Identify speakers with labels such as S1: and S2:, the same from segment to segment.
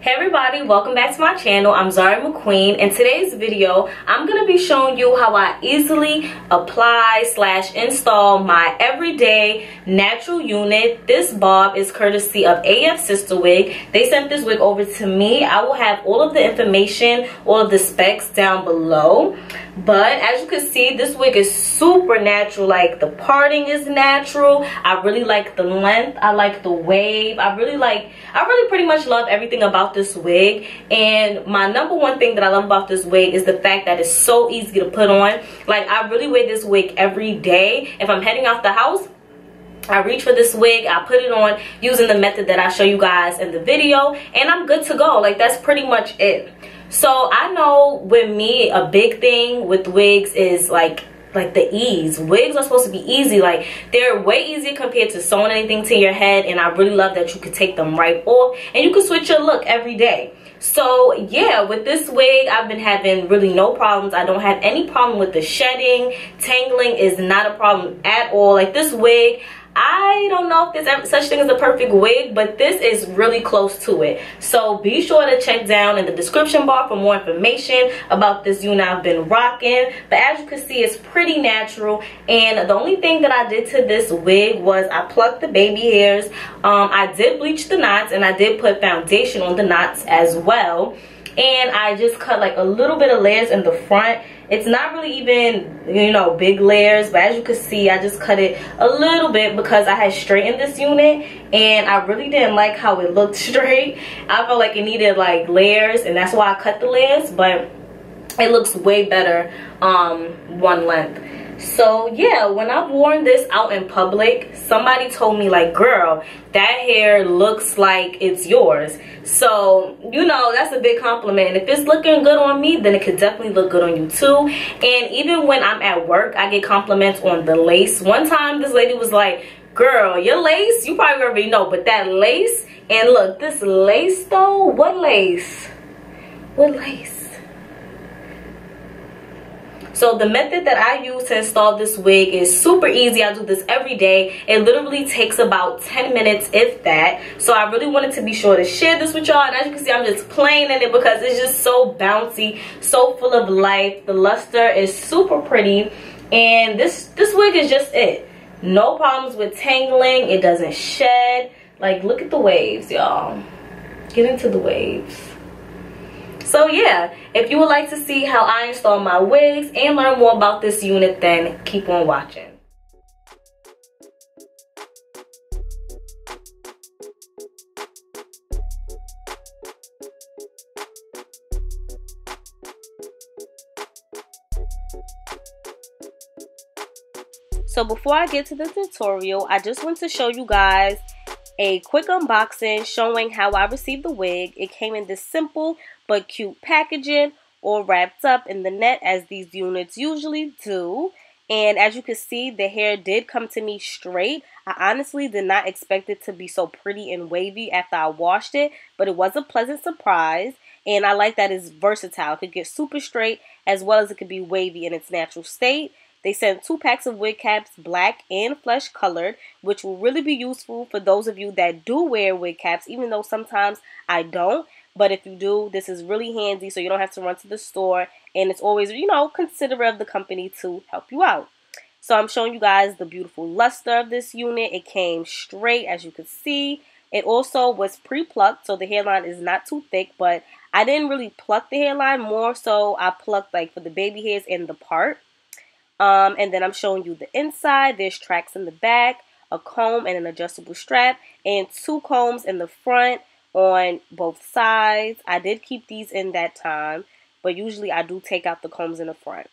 S1: Hey everybody, welcome back to my channel. I'm Zari McQueen. In today's video, I'm going to be showing you how I easily apply / install my everyday natural unit. This bob is courtesy of AfSister wig. They sent this wig over to me. I will have all of the information, all of the specs down below. But as you can see, this wig is super natural. Like, the parting is natural. I really like the length. I like the wave. I really pretty much love everything about this wig. And my number one thing that I love about this wig is the fact that it's so easy to put on. Like, I really wear this wig every day. If I'm heading out the house, I reach for this wig, I put it on using the method that I show you guys in the video, and I'm good to go. Like, that's pretty much it. So I know with me, a big thing with wigs is like the ease. Wigs are supposed to be easy. Like, they're way easier compared to sewing anything to your head, and I really love that you could take them right off and you can switch your look every day. So yeah, with this wig, I've been having really no problems. I don't have any problem with the shedding. Tangling is not a problem at all. Like, this wig, I don't know if there's such thing as a perfect wig, but this is really close to it. So be sure to check down in the description bar for more information about this unit I've been rocking. But as you can see, it's pretty natural. And the only thing that I did to this wig was I plucked the baby hairs. I did bleach the knots, and I did put foundation on the knots as well. And I just cut like a little bit of layers in the front. It's not really even, you know, big layers, but as you can see, I just cut it a little bit because I had straightened this unit and I really didn't like how it looked straight. I felt like it needed like layers, and that's why I cut the layers, but it looks way better one length. So yeah, when I've worn this out in public, somebody told me, like, girl, that hair looks like it's yours. So, you know, that's a big compliment. And if it's looking good on me, then it could definitely look good on you too. And even when I'm at work, I get compliments on the lace. One time this lady was like, girl, your lace, you probably already know, but that lace, and look, this lace though, what lace? What lace? So the method that I use to install this wig is super easy. I do this every day. It literally takes about 10 minutes, if that. So I really wanted to be sure to share this with y'all. And as you can see, I'm just playing in it because it's just so bouncy, so full of life. The luster is super pretty. And this wig is just it. No problems with tangling. It doesn't shed. Like, look at the waves, y'all. Get into the waves. So yeah, if you would like to see how I install my wigs and learn more about this unit, then keep on watching. So before I get to the tutorial, I just want to show you guys a quick unboxing showing how I received the wig. It came in this simple but cute packaging, all wrapped up in the net as these units usually do. And as you can see, the hair did come to me straight. I honestly did not expect it to be so pretty and wavy after I washed it, but it was a pleasant surprise. And I like that it's versatile. It could get super straight as well as it could be wavy in its natural state. They sent 2 packs of wig caps, black and flesh colored, which will really be useful for those of you that do wear wig caps, even though sometimes I don't. But if you do, this is really handy, so you don't have to run to the store. And it's always, you know, considerate of the company to help you out. So I'm showing you guys the beautiful luster of this unit. It came straight, as you can see. It also was pre-plucked, so the hairline is not too thick. But I didn't really pluck the hairline, more so I plucked like for the baby hairs in the part. And then I'm showing you the inside. There's tracks in the back, a comb and an adjustable strap, and 2 combs in the front on both sides. I did keep these in that time, but usually I do take out the combs in the front.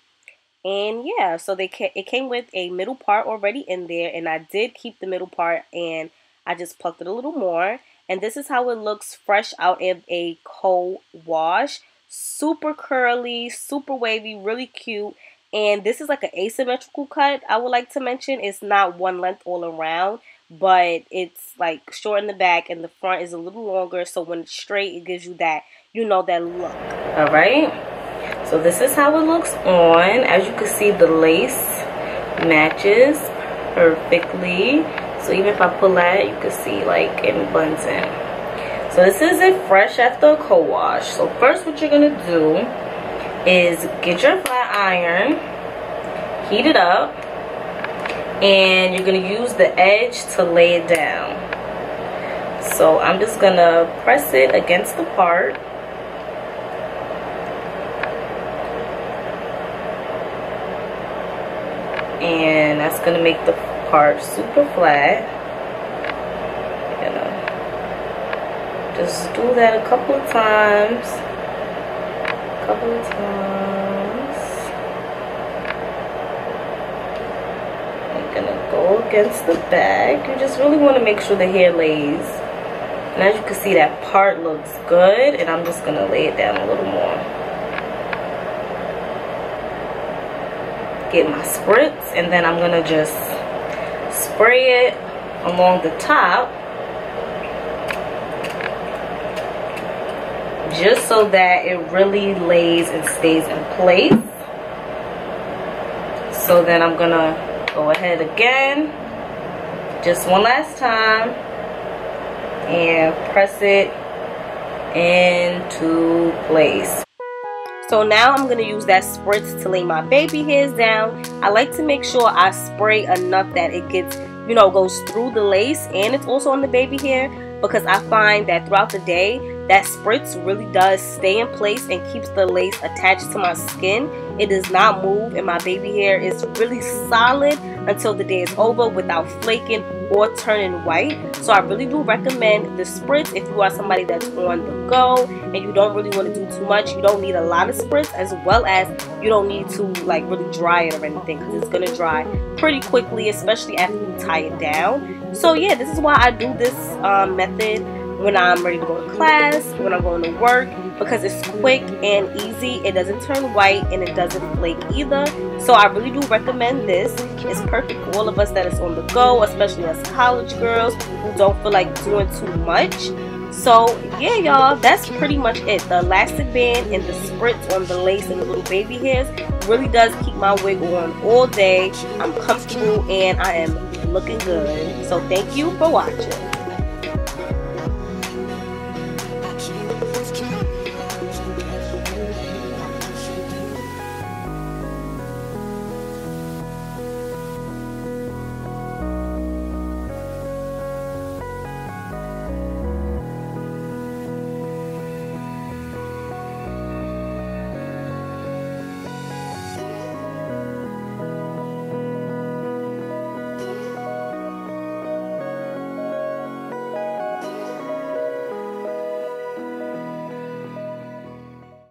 S1: And yeah, so it came with a middle part already in there, and I did keep the middle part, and I just plucked it a little more. And this is how it looks fresh out of a co-wash. Super curly, super wavy, really cute. And this is like an asymmetrical cut, I would like to mention. It's not one length all around, but it's like short in the back and the front is a little longer. So when it's straight, it gives you that, you know, that look. All right. So this is how it looks on. As you can see, the lace matches perfectly. So even if I pull that, you can see like it blends in. So this is it fresh after a co-wash. So first what you're gonna do is get your flat iron, heat it up, and you're gonna use the edge to lay it down. So I'm just gonna press it against the part. And that's gonna make the part super flat. Just do that a couple of times. I'm gonna go against the back. You just really want to make sure the hair lays. And as you can see, that part looks good. And I'm just gonna lay it down a little more. Get my spritz, and then I'm gonna just spray it along the top, just so that it really lays and stays in place. So then I'm gonna go ahead again, just one last time, and press it into place. So now I'm going to use that spritz to lay my baby hairs down. I like to make sure I spray enough that it gets, you know, goes through the lace and it's also on the baby hair, because I find that throughout the day that spritz really does stay in place and keeps the lace attached to my skin. It does not move, and my baby hair is really solid until the day is over without flaking or turning white. So I really do recommend the spritz if you are somebody that's on the go and you don't really want to do too much. You don't need a lot of spritz, as well as you don't need to like really dry it or anything, because it's going to dry pretty quickly, especially after you tie it down. So yeah, this is why I do this method when I'm ready to go to class, when I'm going to work, because it's quick and easy. It doesn't turn white and it doesn't flake either. So I really do recommend this. It's perfect for all of us that is on the go, especially as college girls who don't feel like doing too much. So yeah, y'all, that's pretty much it. The elastic band and the spritz on the lace and the little baby hairs really does keep my wig on all day. I'm comfortable and I am looking good. So thank you for watching.